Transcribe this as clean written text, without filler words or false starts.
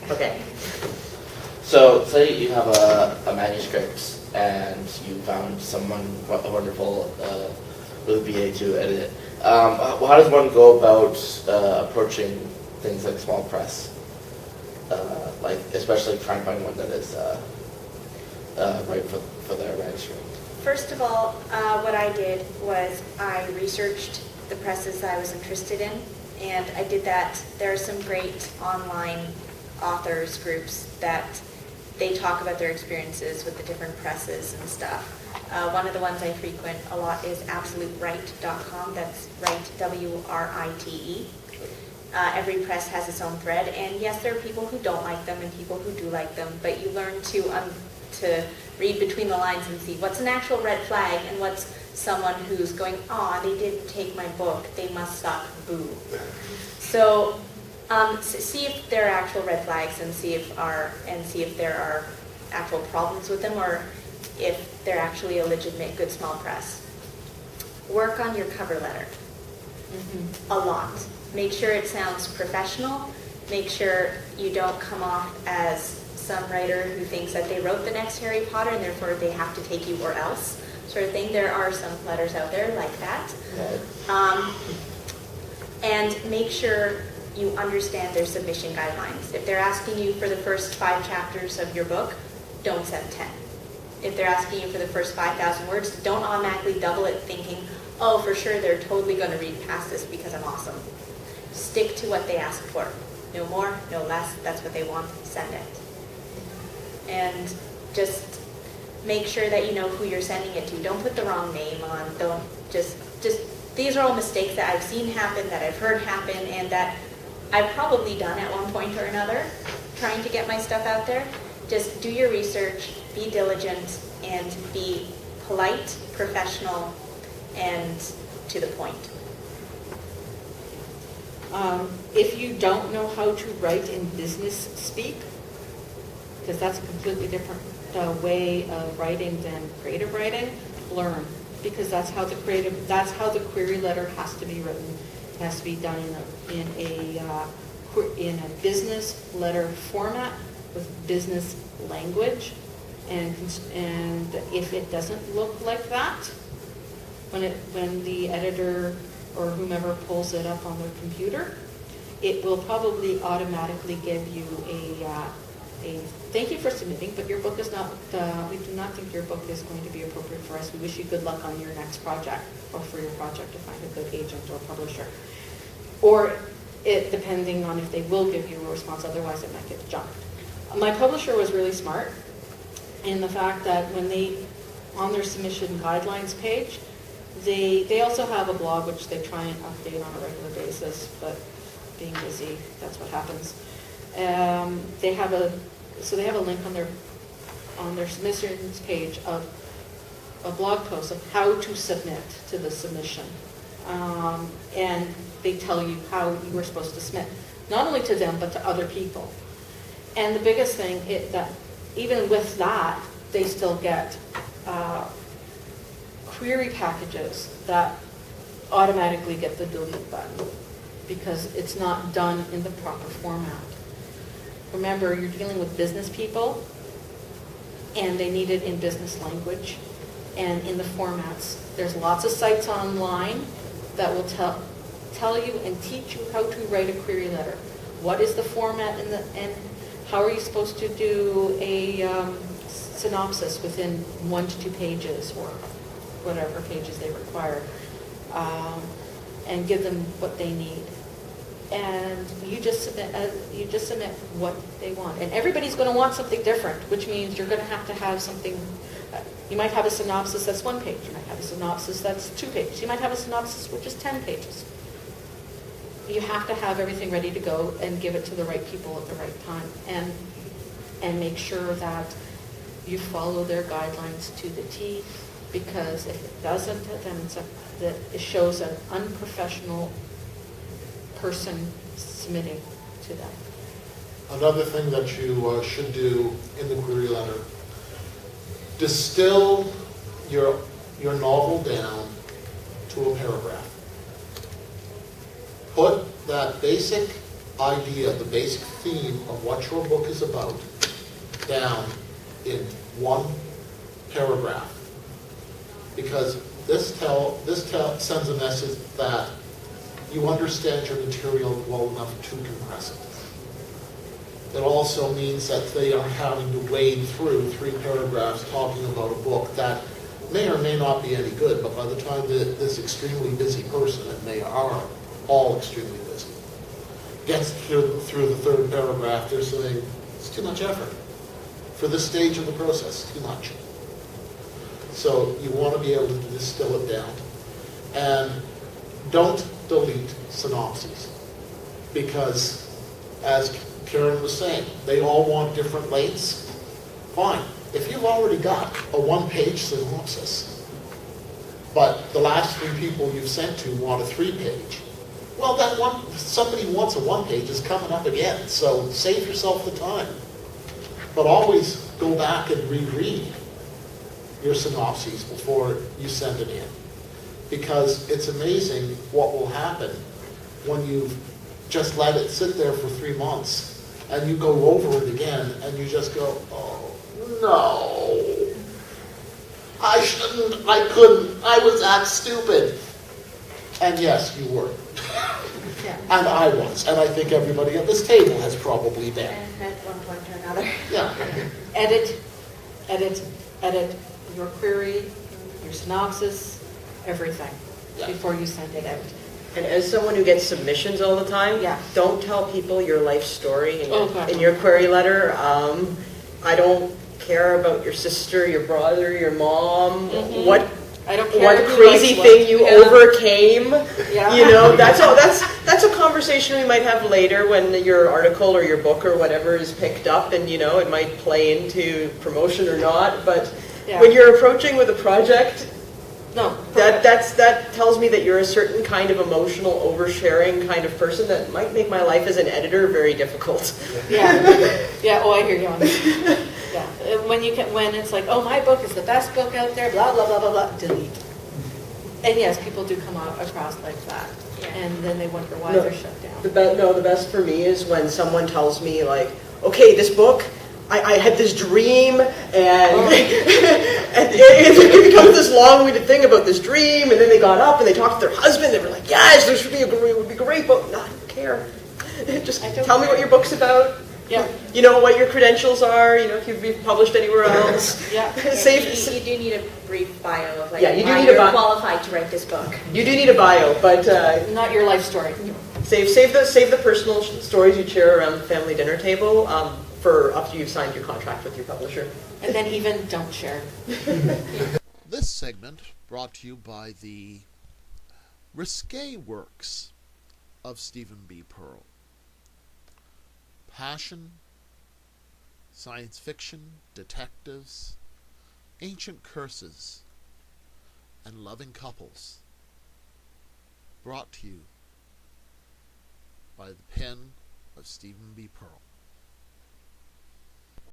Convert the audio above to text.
Okay. So say you have a manuscript and you found someone wonderful with a BA to edit it. How does one go about approaching things like small press? Like especially trying to find one that is right for their manuscript. First of all, what I did was I researched the presses I was interested in, and I did that. There are some great online authors groups that they talk about their experiences with the different presses and stuff. One of the ones I frequent a lot is absolutewrite.com. That's Write, W-R-I-T-E. Every press has its own thread, and yes, there are people who don't like them and people who do like them, but you learn to read between the lines and see what's an actual red flag and what's someone who's going, "Aw, they did take my book, they must suck, boo." So see if there are actual red flags and see if there are actual problems with them, or if they're actually a legitimate good small press. Work on your cover letter a lot. Make sure it sounds professional. Make sure you don't come off as some writer who thinks that they wrote the next Harry Potter and therefore they have to take you or else sort of thing. There are some letters out there like that. And make sure you understand their submission guidelines. If they're asking you for the first 5 chapters of your book, don't send 10. If they're asking you for the first 5,000 words, don't automatically double it thinking, oh, for sure they're totally going to read past this because I'm awesome. Stick to what they ask for. No more, no less. That's what they want. Send it. And just make sure that you know who you're sending it to. Don't put the wrong name on. Don't just these are all mistakes that I've seen happen, that I've heard happen, and that I've probably done at one point or another, trying to get my stuff out there. Just do your research, be diligent, and be polite, professional, and to the point. If you don't know how to write in business speak, because that's a completely different way of writing than creative writing, learn, because that's how the query letter has to be written. It has to be done in a business letter format with business language, and if it doesn't look like that, when the editor or whomever pulls it up on their computer, it will probably automatically give you a thank you for submitting, but your book is not, we do not think your book is going to be appropriate for us. We wish you good luck on your next project, or for your project to find a good agent or publisher. Or it, depending on if they will give you a response, otherwise it might get junked. My publisher was really smart in the fact that when they, on their submission guidelines page, they also have a blog which they try and update on a regular basis, but being busy, that's what happens. They have a link on their submissions page of a blog post of how to submit to the submission, and they tell you how you were supposed to submit, not only to them but to other people. And the biggest thing is that even with that, they still get query packages that automatically get the delete button because it's not done in the proper format. Remember, you're dealing with business people, and they need it in business language and in the formats. There's lots of sites online that will tell you and teach you how to write a query letter. What is the format and how are you supposed to do a synopsis within 1 to 2 pages or whatever pages they require, and give them what they need. And you just submit what they want. And everybody's going to want something different, which means you're going to have something. You might have a synopsis that's 1 page. You might have a synopsis that's 2 pages. You might have a synopsis which is 10 pages. You have to have everything ready to go and give it to the right people at the right time, and make sure that you follow their guidelines to the T, because if it doesn't, then it shows an unprofessional person submitting to them. Another thing that you should do in the query letter, distill your novel down to a paragraph. Put that basic idea, the basic theme of what your book is about down in one paragraph. Because this sends a message that you understand your material well enough to compress it. It also means that they are having to wade through 3 paragraphs talking about a book that may or may not be any good, but by the time that this extremely busy person, and they are all extremely busy, gets through the 3rd paragraph, they're saying, it's too much effort. For this stage of the process, too much. So you want to be able to distill it down. And don't delete synopses. Because, as Karen was saying, they all want different lengths. Fine. If you've already got a 1-page synopsis, but the last 3 people you've sent to want a 3-page, well, that somebody who wants a 1-page is coming up again, so save yourself the time. But always go back and reread your synopses before you send it in. Because it's amazing what will happen when you've just let it sit there for 3 months and you go over it again and you just go, oh, no. I shouldn't, I couldn't, I was that stupid. And yes, you were. Yeah. And I was. And I think everybody at this table has probably been. And at one point or another. Yeah. Edit your query, your synopsis, everything, Yeah. before you send it out. And as someone who gets submissions all the time, Yeah. don't tell people your life story in, Oh, God. in your query letter. I don't care about your sister, your brother, your mom, what I don't care what who crazy likes thing what. you Yeah. overcame. Yeah. You know, that's all. That's a conversation we might have later when your article or your book or whatever is picked up, and you know it might play into promotion or not. But Yeah. when you're approaching with a project, No. that tells me that you're a certain kind of emotional oversharing kind of person that might make my life as an editor very difficult. Yeah. Yeah. Oh, I hear you on that. Yeah. When it's like, oh, my book is the best book out there, blah blah blah blah blah, delete. And yes, people do come across like that, Yeah. and then they wonder why No. they're shut down. The best for me is when someone tells me like, okay, this book, I had this dream, and, and it becomes this long-winded thing about this dream, and then they got up and they talked to their husband, they were like, yes, this would be a great book. No, I don't care. Just I don't tell me what care. your book's about. Yeah. You know what your credentials are. You know if you've been published anywhere else. Yeah. You do need a brief bio of like Yeah, you do why need a you're bio. qualified to write this book. You do need a bio, but Not your life story. save the personal stories you share around the family dinner table for after you've signed your contract with your publisher. And then even don't share. This segment brought to you by the risque works of Stephen B. Pearl. Passion, science fiction, detectives, ancient curses, and loving couples. Brought to you by the pen of Stephen B. Pearl.